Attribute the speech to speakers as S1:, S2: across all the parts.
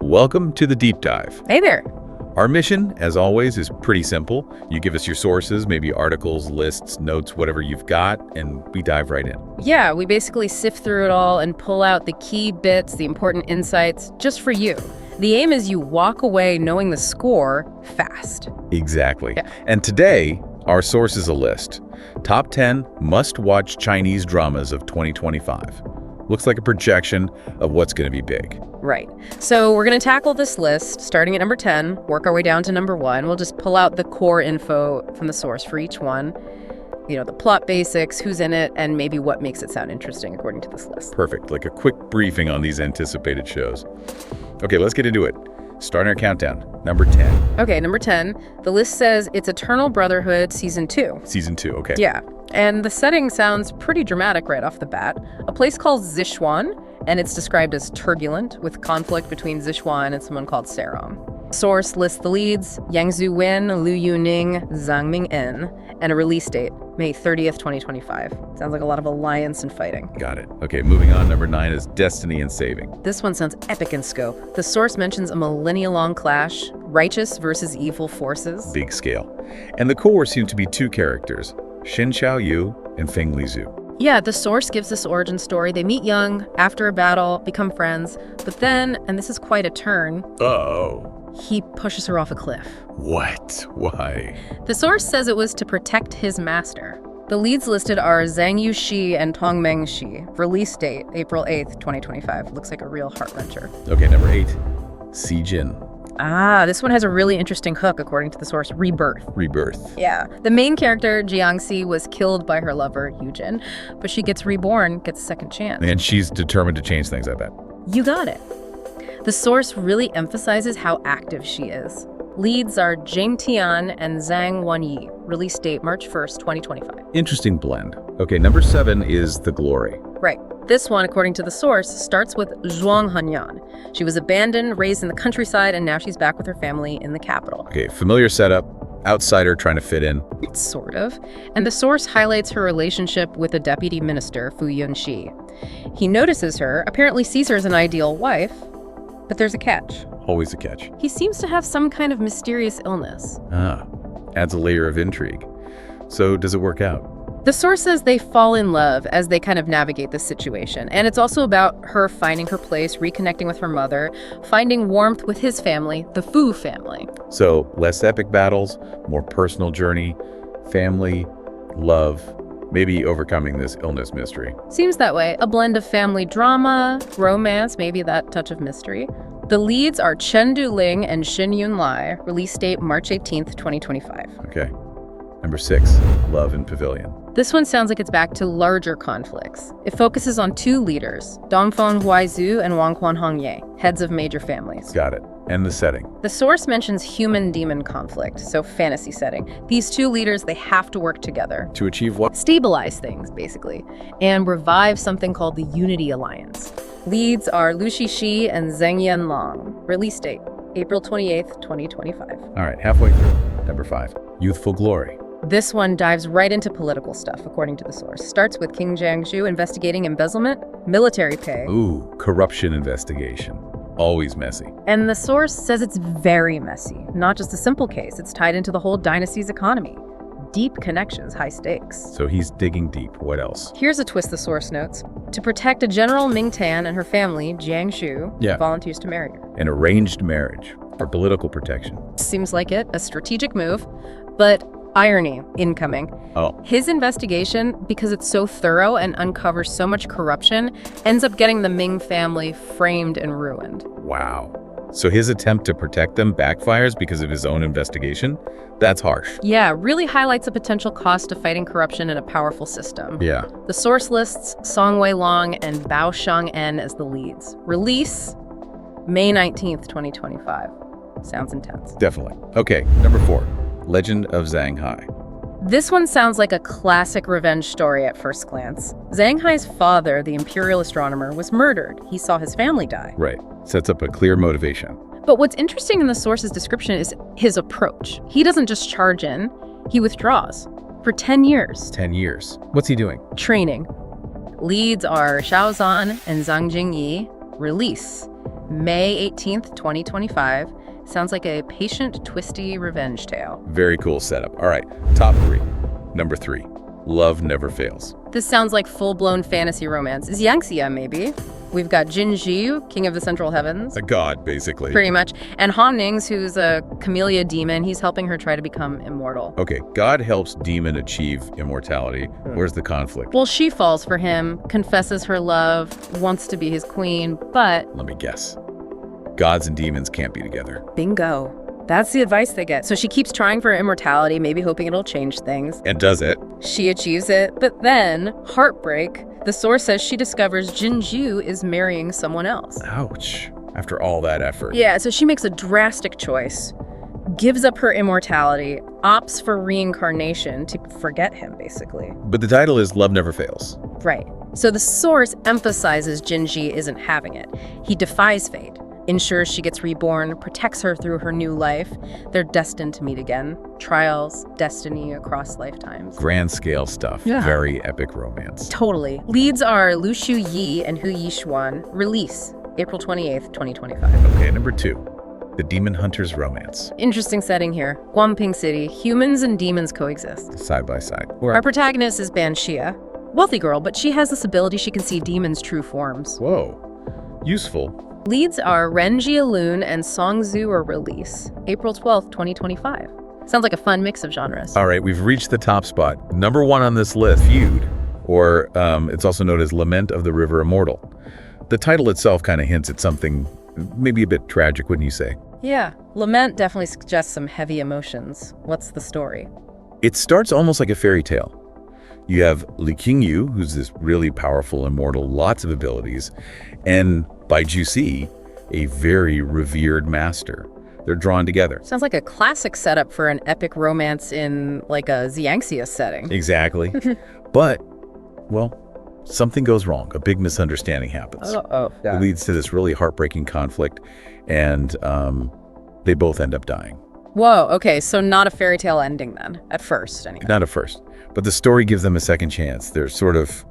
S1: Welcome to the Deep Dive.
S2: Hey there.
S1: Our mission, as always, is pretty simple. You give us your sources, maybe articles, lists, notes, whatever you've got, and we dive right in.
S2: Yeah, we basically sift through it all and pull out the key bits, the important insights, just for you. The aim is you walk away knowing the score fast.
S1: Exactly.
S2: Yeah.
S1: And today, our source is a list. Top 10 must-watch Chinese dramas of 2025. Looks like a projection of what's going to be big.
S2: Right. So we're going to tackle this list starting at number 10, work our way down to number 1. We'll just pull out the core info from the source for each one. You know, the plot basics, who's in it, and maybe what makes it sound interesting according to this list.
S1: Perfect. Like a quick briefing on these anticipated shows. Okay, let's get into it. Starting our countdown. Number 10.
S2: Okay, number 10. The list says it's Eternal Brotherhood Season 2.
S1: Season 2, okay.
S2: Yeah. And the setting sounds pretty dramatic right off the bat. A place called Sichuan, and it's described as turbulent, with conflict between Sichuan and someone called Serom. Source lists the leads: Yang Zuwin, Liu Yuning, Zhang Ming'en, and a release date, May 30th, 2025. Sounds like a lot of alliance and fighting.
S1: Got it. Okay, moving on. Number 9 is Destiny and Saving.
S2: This one sounds epic in scope. The source mentions a millennia-long clash, righteous versus evil forces.
S1: Big scale. And the core seem to be two characters, Xin Xiaoyu and Feng Lizhu.
S2: Yeah, the source gives this origin story. They meet young, after a battle, become friends, but then, and this is quite a turn,
S1: Uh-oh.
S2: he pushes her off a cliff.
S1: What? Why?
S2: The source says it was to protect his master. The leads listed are Zhang Yuxi and Tongmeng Shi. Release date, April 8th, 2025. Looks like a real heart-wrencher.
S1: Okay, number 8, Si Jin.
S2: Ah, this one has a really interesting hook, according to the source, Rebirth.
S1: Rebirth.
S2: Yeah. The main character, Jiangxi, was killed by her lover, Yujin, but she gets reborn, gets a second chance.
S1: And she's determined to change things, I bet.
S2: You got it. The source really emphasizes how active she is. Leads are Jing Tian and Zhang Wanyi. Release date, March 1st, 2025.
S1: Interesting blend. Okay, number 7 is The Glory.
S2: Right. This one, according to the source, starts with Zhuang Hanyan. She was abandoned, raised in the countryside, and now she's back with her family in the capital.
S1: Okay, familiar setup, outsider trying to fit in.
S2: Sort of. And the source highlights her relationship with the deputy minister, Fu Yunxi. He notices her, apparently sees her as an ideal wife, but there's a catch.
S1: Always a catch.
S2: He seems to have some kind of mysterious illness.
S1: Adds a layer of intrigue. So does it work out?
S2: The source says they fall in love as they kind of navigate this situation. And it's also about her finding her place, reconnecting with her mother, finding warmth with his family, the Fu family.
S1: So less epic battles, more personal journey, family, love, maybe overcoming this illness mystery.
S2: Seems that way. A blend of family drama, romance, maybe that touch of mystery. The leads are Chen Duling and Xin Yunlai. Release date, March 18th, 2025.
S1: Okay. Number 6, Love in Pavilion.
S2: This one sounds like it's back to larger conflicts. It focuses on two leaders, Dongfeng Huaizu and Wangquan Hongye, heads of major families.
S1: Got it. And the setting.
S2: The source mentions human-demon conflict, so fantasy setting. These two leaders, they have to work together.
S1: To achieve what?
S2: Stabilize things, basically, and revive something called the Unity Alliance. Leads are Lu Shishi and Zheng Yanlong. Release date, April 28th, 2025.
S1: All right, halfway through. Number 5, Youthful Glory.
S2: This one dives right into political stuff, according to the source. Starts with King Jiangxu investigating embezzlement, military pay.
S1: Ooh, corruption investigation. Always messy.
S2: And the source says it's very messy. Not just a simple case, it's tied into the whole dynasty's economy. Deep connections, high stakes.
S1: So he's digging deep. What else?
S2: Here's a twist the source notes. To protect a General Ming Tan and her family, Jiangxu volunteers to marry her.
S1: An arranged marriage for political protection.
S2: Seems like it, a strategic move, but irony incoming.
S1: Oh.
S2: His investigation, because it's so thorough and uncovers so much corruption, ends up getting the Ming family framed and ruined.
S1: Wow. So his attempt to protect them backfires because of his own investigation? That's harsh.
S2: Yeah, really highlights the potential cost of fighting corruption in a powerful system.
S1: Yeah.
S2: The source lists Song Wei Long and Bao Shang-en as the leads. Release, May 19th, 2025. Sounds intense.
S1: Definitely. Okay, number 4, Legend of Zhang Hai.
S2: This one sounds like a classic revenge story at first glance. Zhang Hai's father, the imperial astronomer, was murdered. He saw his family die.
S1: Right. Sets up a clear motivation.
S2: But what's interesting in the source's description is his approach. He doesn't just charge in, he withdraws. For 10 years.
S1: 10 years. What's he doing?
S2: Training. Leads are Xiao Zhan and Zhang Jingyi. Release, May 18th, 2025. Sounds like a patient, twisty revenge tale.
S1: Very cool setup. All right, top 3. Number 3, Love Never Fails.
S2: This sounds like full-blown fantasy romance. Xiangxia, maybe. We've got Jin Ji, king of the central heavens.
S1: A god, basically.
S2: Pretty much. And Han Nings, who's a camellia demon. He's helping her try to become immortal.
S1: Okay, God helps demon achieve immortality. Where's the conflict?
S2: Well, she falls for him, confesses her love, wants to be his queen, but...
S1: Let me guess. Gods and demons can't be together.
S2: Bingo. That's the advice they get. So she keeps trying for immortality, maybe hoping it'll change things.
S1: And does it?
S2: She achieves it, but then, heartbreak, the source says she discovers Jinju is marrying someone else.
S1: Ouch. After all that effort.
S2: Yeah, so she makes a drastic choice, gives up her immortality, opts for reincarnation to forget him, basically.
S1: But the title is Love Never Fails.
S2: Right. So the source emphasizes Jinji isn't having it. He defies fate, ensures she gets reborn, protects her through her new life. They're destined to meet again. Trials, destiny across lifetimes.
S1: Grand scale stuff.
S2: Yeah.
S1: Very epic romance.
S2: Totally. Leads are Lu Shu Yi and Hu Yixuan. Release, April 28th, 2025.
S1: Okay, number 2, The Demon Hunter's Romance.
S2: Interesting setting here. Guangping City, humans and demons coexist.
S1: Side by side.
S2: Our protagonist is Ban Xia. Wealthy girl, but she has this ability she can see demons' true forms.
S1: Whoa. Useful.
S2: Leads are Ren Jialun and Song Zhu are release, April 12th, 2025. Sounds like a fun mix of genres.
S1: All right, we've reached the top spot. Number 1 on this list, Feud, or it's also known as Lament of the River Immortal. The title itself kind of hints at something maybe a bit tragic, wouldn't you say?
S2: Yeah, Lament definitely suggests some heavy emotions. What's the story?
S1: It starts almost like a fairy tale. You have Li Qingyu, who's this really powerful immortal, lots of abilities, and Bai Jusi, a very revered master. They're drawn together.
S2: Sounds like a classic setup for an epic romance in like a Xiangxia setting.
S1: Exactly. But, well, something goes wrong. A big misunderstanding happens. It leads to this really heartbreaking conflict, and they both end up dying.
S2: Whoa, okay, so not a fairy tale ending then, at first, anyway.
S1: Not at first, but the story gives them a second chance. They're sort of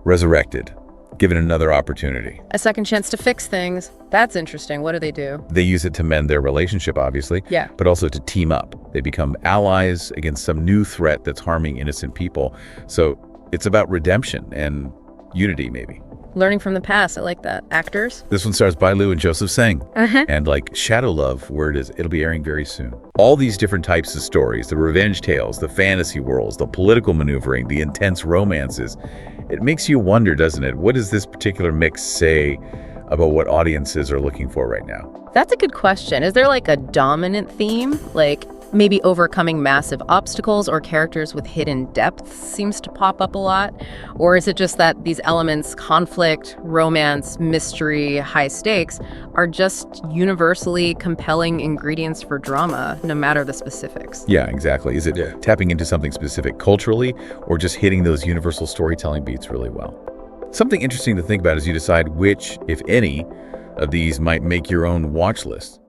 S1: resurrected, given another opportunity.
S2: A second chance to fix things. That's interesting. What do they do?
S1: They use it to mend their relationship, obviously,
S2: Yeah.
S1: but also to team up. They become allies against some new threat that's harming innocent people. So it's about redemption and unity, maybe.
S2: Learning from the past, I like that. Actors?
S1: This one stars Bai Lu and Joseph Tseng. And like Shadow Love, where it'll be airing very soon. All these different types of stories, the revenge tales, the fantasy worlds, the political maneuvering, the intense romances, it makes you wonder, doesn't it? What does this particular mix say about what audiences are looking for right now?
S2: That's a good question. Is there like a dominant theme? Like maybe overcoming massive obstacles or characters with hidden depth seems to pop up a lot? Or is it just that these elements, conflict, romance, mystery, high stakes, are just universally compelling ingredients for drama, no matter the specifics?
S1: Yeah, exactly. Is it tapping into something specific culturally, or just hitting those universal storytelling beats really well? Something interesting to think about as you decide which, if any, of these might make your own watch list.